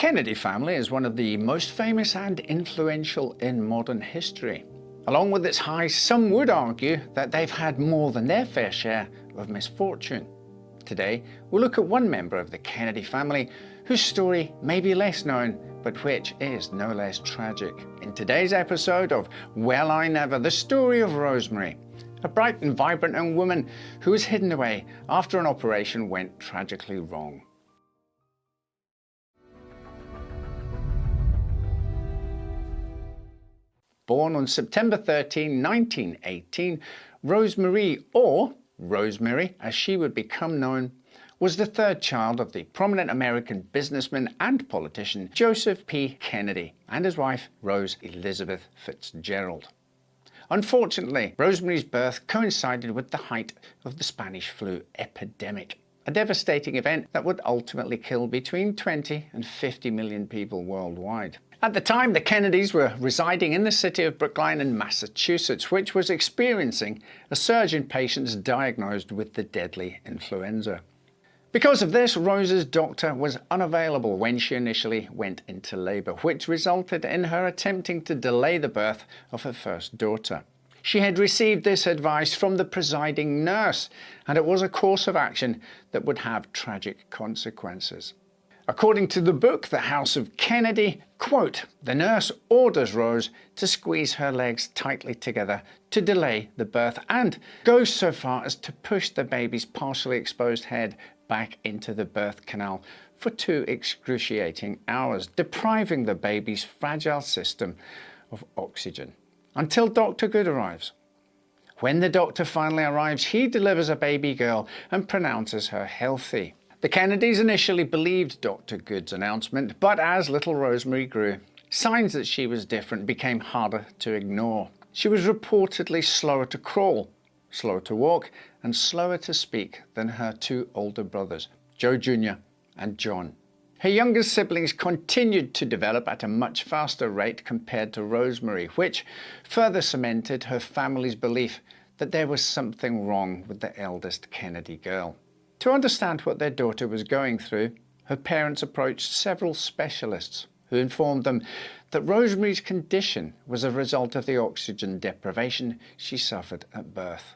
Kennedy family is one of the most famous and influential in modern history. Along with its highs, some would argue that they've had more than their fair share of misfortune. Today, we'll look at one member of the Kennedy family whose story may be less known, but which is no less tragic. In today's episode of Well I Never, the story of Rosemary, a bright and vibrant young woman who was hidden away after an operation went tragically wrong. Born on September 13, 1918, Rosemary, or Rosemary as she would become known, was the third child of the prominent American businessman and politician Joseph P. Kennedy and his wife Rose Elizabeth Fitzgerald. Unfortunately, Rosemary's birth coincided with the height of the Spanish flu epidemic, a devastating event that would ultimately kill between 20 and 50 million people worldwide. At the time, the Kennedys were residing in the city of Brookline in Massachusetts, which was experiencing a surge in patients diagnosed with the deadly influenza. Because of this, Rose's doctor was unavailable when she initially went into labour, which resulted in her attempting to delay the birth of her first daughter. She had received this advice from the presiding nurse, and it was a course of action that would have tragic consequences. According to the book The House of Kennedy, quote, "The nurse orders Rose to squeeze her legs tightly together to delay the birth and goes so far as to push the baby's partially exposed head back into the birth canal for 2 excruciating hours, depriving the baby's fragile system of oxygen until Dr. Good arrives. When the doctor finally arrives, he delivers a baby girl and pronounces her healthy." The Kennedys initially believed Dr. Good's announcement, but as little Rosemary grew, signs that she was different became harder to ignore. She was reportedly slower to crawl, slower to walk, and slower to speak than her 2 older brothers, Joe Jr. and John. Her younger siblings continued to develop at a much faster rate compared to Rosemary, which further cemented her family's belief that there was something wrong with the eldest Kennedy girl. To understand what their daughter was going through, her parents approached several specialists who informed them that Rosemary's condition was a result of the oxygen deprivation she suffered at birth.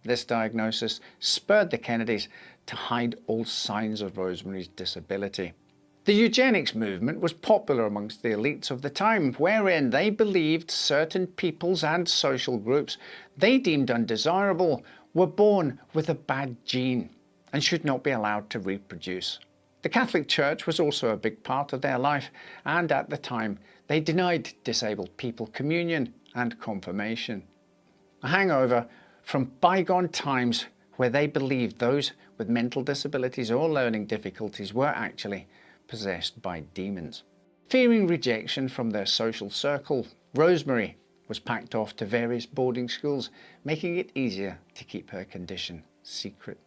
This diagnosis spurred the Kennedys to hide all signs of Rosemary's disability. The eugenics movement was popular amongst the elites of the time, wherein they believed certain peoples and social groups they deemed undesirable were born with a bad gene and should not be allowed to reproduce. The Catholic Church was also a big part of their life, and at the time they denied disabled people communion and confirmation. A hangover from bygone times where they believed those with mental disabilities or learning difficulties were actually possessed by demons. Fearing rejection from their social circle, Rosemary was packed off to various boarding schools, making it easier to keep her condition secret.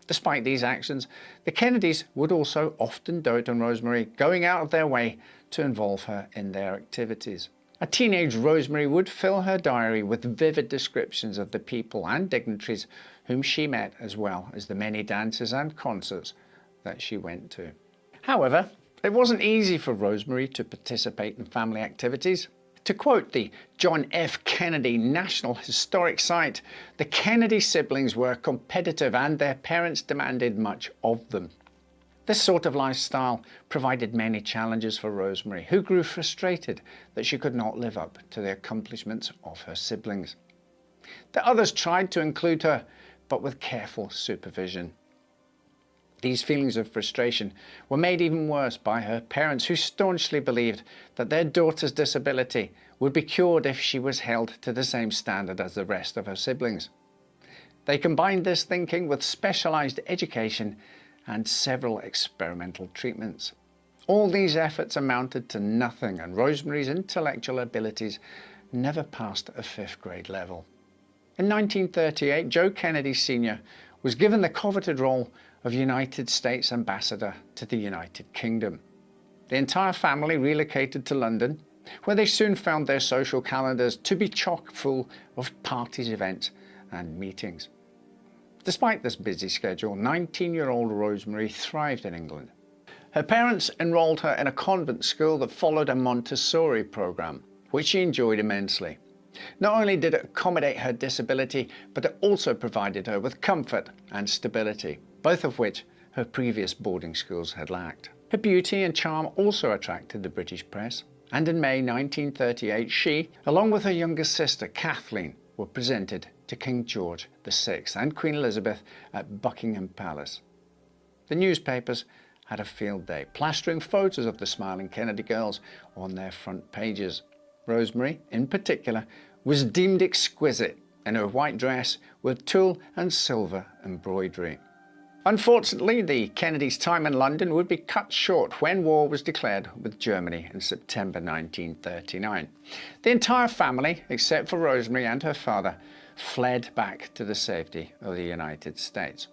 Despite these actions, the Kennedys would also often dote on Rosemary, going out of their way to involve her in their activities. A teenage Rosemary would fill her diary with vivid descriptions of the people and dignitaries whom she met, as well as the many dances and concerts that she went to. However, it wasn't easy for Rosemary to participate in family activities. To quote the John F. Kennedy National Historic Site, the Kennedy siblings were competitive and their parents demanded much of them. This sort of lifestyle provided many challenges for Rosemary, who grew frustrated that she could not live up to the accomplishments of her siblings. The others tried to include her, but with careful supervision. These feelings of frustration were made even worse by her parents, who staunchly believed that their daughter's disability would be cured if she was held to the same standard as the rest of her siblings. They combined this thinking with specialized education and several experimental treatments. All these efforts amounted to nothing, and Rosemary's intellectual abilities never passed a 5th grade level. In 1938, Joe Kennedy Sr. was given the coveted role of United States Ambassador to the United Kingdom. The entire family relocated to London, where they soon found their social calendars to be chock full of parties, events, and meetings. Despite this busy schedule, 19-year-old Rosemary thrived in England. Her parents enrolled her in a convent school that followed a Montessori program, which she enjoyed immensely. Not only did it accommodate her disability, but it also provided her with comfort and stability, both of which her previous boarding schools had lacked. Her beauty and charm also attracted the British press, and in May 1938 she, along with her younger sister Kathleen, were presented to King George VI and Queen Elizabeth at Buckingham Palace. The newspapers had a field day, plastering photos of the smiling Kennedy girls on their front pages. Rosemary, in particular, was deemed exquisite in her white dress with tulle and silver embroidery. Unfortunately, the Kennedys' time in London would be cut short when war was declared with Germany in September 1939. The entire family, except for Rosemary and her father, fled back to the safety of the United States.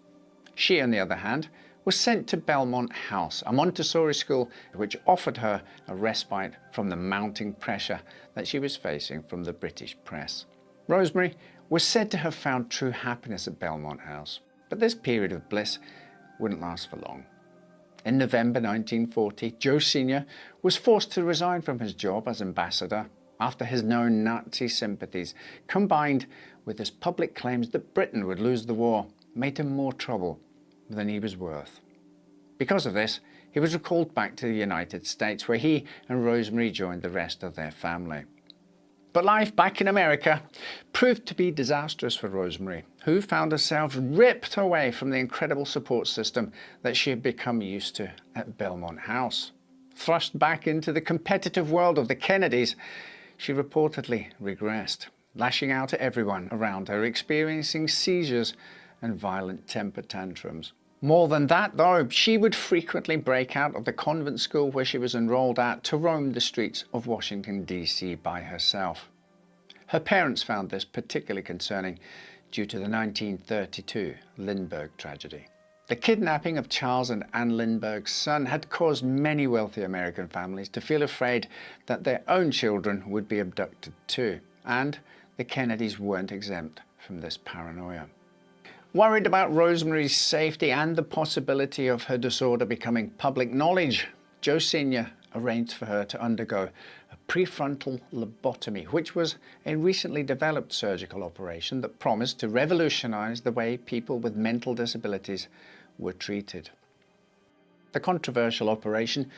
She, on the other hand, was sent to Belmont House, a Montessori school which offered her a respite from the mounting pressure that she was facing from the British press. Rosemary was said to have found true happiness at Belmont House, but this period of bliss wouldn't last for long. In November 1940, Joe Sr. was forced to resign from his job as ambassador after his known Nazi sympathies, combined with his public claims that Britain would lose the war, made him more trouble than he was worth. Because of this, he was recalled back to the United States, where he and Rosemary joined the rest of their family. But life back in America proved to be disastrous for Rosemary, who found herself ripped away from the incredible support system that she had become used to at Belmont House. Thrust back into the competitive world of the Kennedys, she reportedly regressed, lashing out at everyone around her, experiencing seizures and violent temper tantrums. More than that, though, she would frequently break out of the convent school where she was enrolled at to roam the streets of Washington, D.C. by herself. Her parents found this particularly concerning due to the 1932 Lindbergh tragedy. The kidnapping of Charles and Anne Lindbergh's son had caused many wealthy American families to feel afraid that their own children would be abducted too, and the Kennedys weren't exempt from this paranoia. Worried about Rosemary's safety and the possibility of her disorder becoming public knowledge, Joe Sr. arranged for her to undergo a prefrontal lobotomy, which was a recently developed surgical operation that promised to revolutionize the way people with mental disabilities were treated. The controversial operation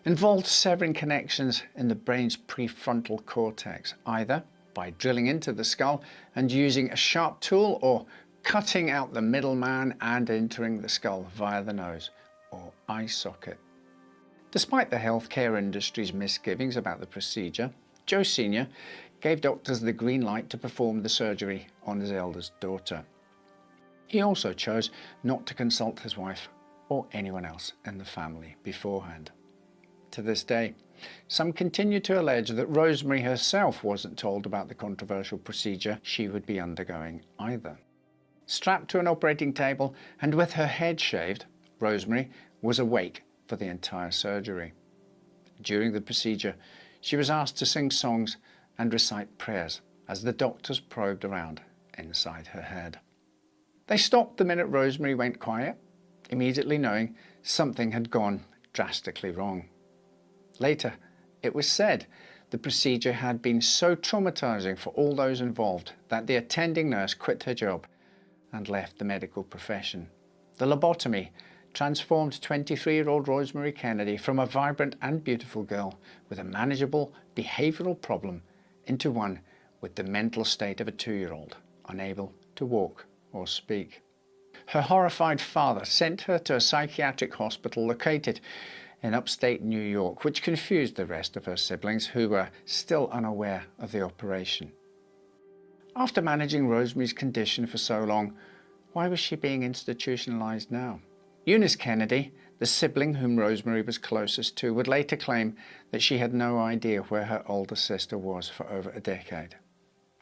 involved severing connections in the brain's prefrontal cortex, either by drilling into the skull and using a sharp tool, or cutting out the middleman and entering the skull via the nose or eye socket. Despite the healthcare industry's misgivings about the procedure, Joe Sr. gave doctors the green light to perform the surgery on his eldest daughter. He also chose not to consult his wife or anyone else in the family beforehand. To this day, some continue to allege that Rosemary herself wasn't told about the controversial procedure she would be undergoing either. Strapped to an operating table and with her head shaved, Rosemary was awake for the entire surgery. During the procedure, she was asked to sing songs and recite prayers as the doctors probed around inside her head. They stopped the minute Rosemary went quiet, immediately knowing something had gone drastically wrong. Later, it was said the procedure had been so traumatizing for all those involved that the attending nurse quit her job and left the medical profession. The lobotomy transformed 23-year-old Rosemary Kennedy from a vibrant and beautiful girl with a manageable behavioral problem into one with the mental state of a 2-year-old, unable to walk or speak. Her horrified father sent her to a psychiatric hospital located in upstate New York, which confused the rest of her siblings, who were still unaware of the operation. After managing Rosemary's condition for so long, why was she being institutionalized now? Eunice Kennedy, the sibling whom Rosemary was closest to, would later claim that she had no idea where her older sister was for over a decade.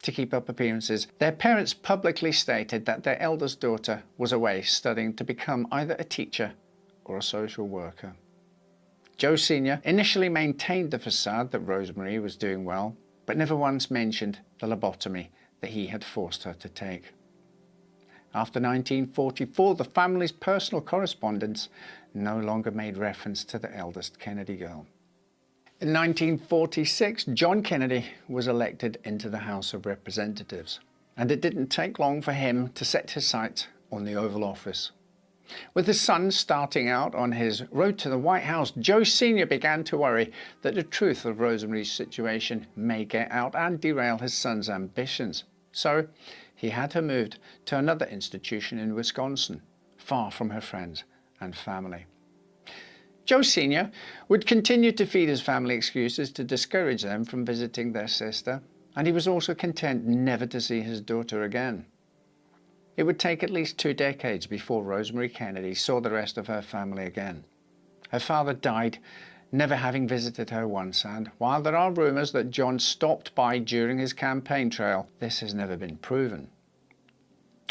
To keep up appearances, their parents publicly stated that their eldest daughter was away studying to become either a teacher or a social worker. Joe Sr. initially maintained the facade that Rosemary was doing well, but never once mentioned the lobotomy that he had forced her to take. After 1944, the family's personal correspondence no longer made reference to the eldest Kennedy girl. In 1946, John Kennedy was elected into the House of Representatives, and it didn't take long for him to set his sights on the Oval Office. With his son starting out on his road to the White House, Joe Sr. began to worry that the truth of Rosemary's situation may get out and derail his son's ambitions. So he had her moved to another institution in Wisconsin, far from her friends and family. Joe Sr. would continue to feed his family excuses to discourage them from visiting their sister, and he was also content never to see his daughter again. It would take at least 2 decades before Rosemary Kennedy saw the rest of her family again. Her father died, never having visited her once, and while there are rumors that John stopped by during his campaign trail, this has never been proven.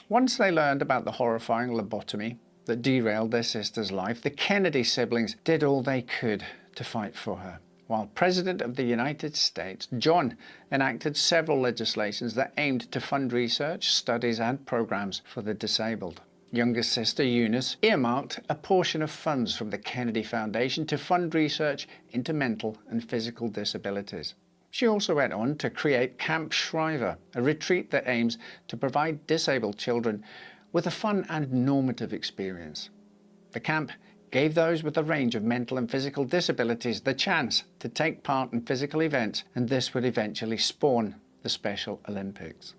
Once they learned about the horrifying lobotomy that derailed their sister's life, the Kennedy siblings did all they could to fight for her. While President of the United States, John enacted several legislations that aimed to fund research, studies and programs for the disabled. Younger sister Eunice earmarked a portion of funds from the Kennedy Foundation to fund research into mental and physical disabilities. She also went on to create Camp Shriver, a retreat that aims to provide disabled children with a fun and normative experience. The camp gave those with a range of mental and physical disabilities the chance to take part in physical events, and this would eventually spawn the Special Olympics.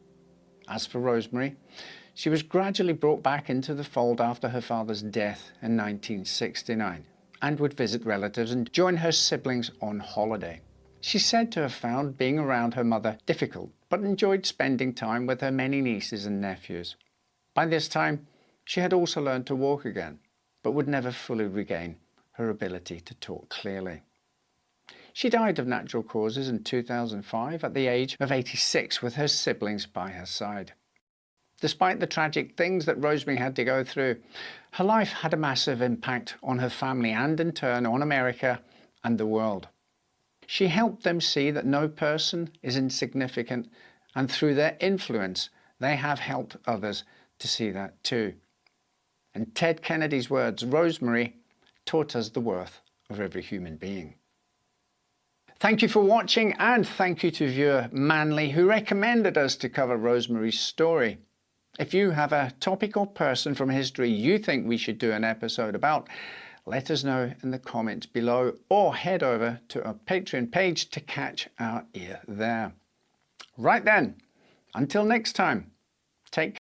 As for Rosemary, she was gradually brought back into the fold after her father's death in 1969 and would visit relatives and join her siblings on holiday. She's said to have found being around her mother difficult, but enjoyed spending time with her many nieces and nephews. By this time, she had also learned to walk again, but would never fully regain her ability to talk clearly. She died of natural causes in 2005 at the age of 86 with her siblings by her side. Despite the tragic things that Rosemary had to go through, her life had a massive impact on her family and in turn on America and the world. She helped them see that no person is insignificant, and through their influence, they have helped others to see that too. In Ted Kennedy's words, Rosemary taught us the worth of every human being. Thank you for watching, and thank you to viewer Manley who recommended us to cover Rosemary's story. If you have a topic or person from history you think we should do an episode about, let us know in the comments below, or head over to our Patreon page to catch our ear there. Right then, until next time, take care.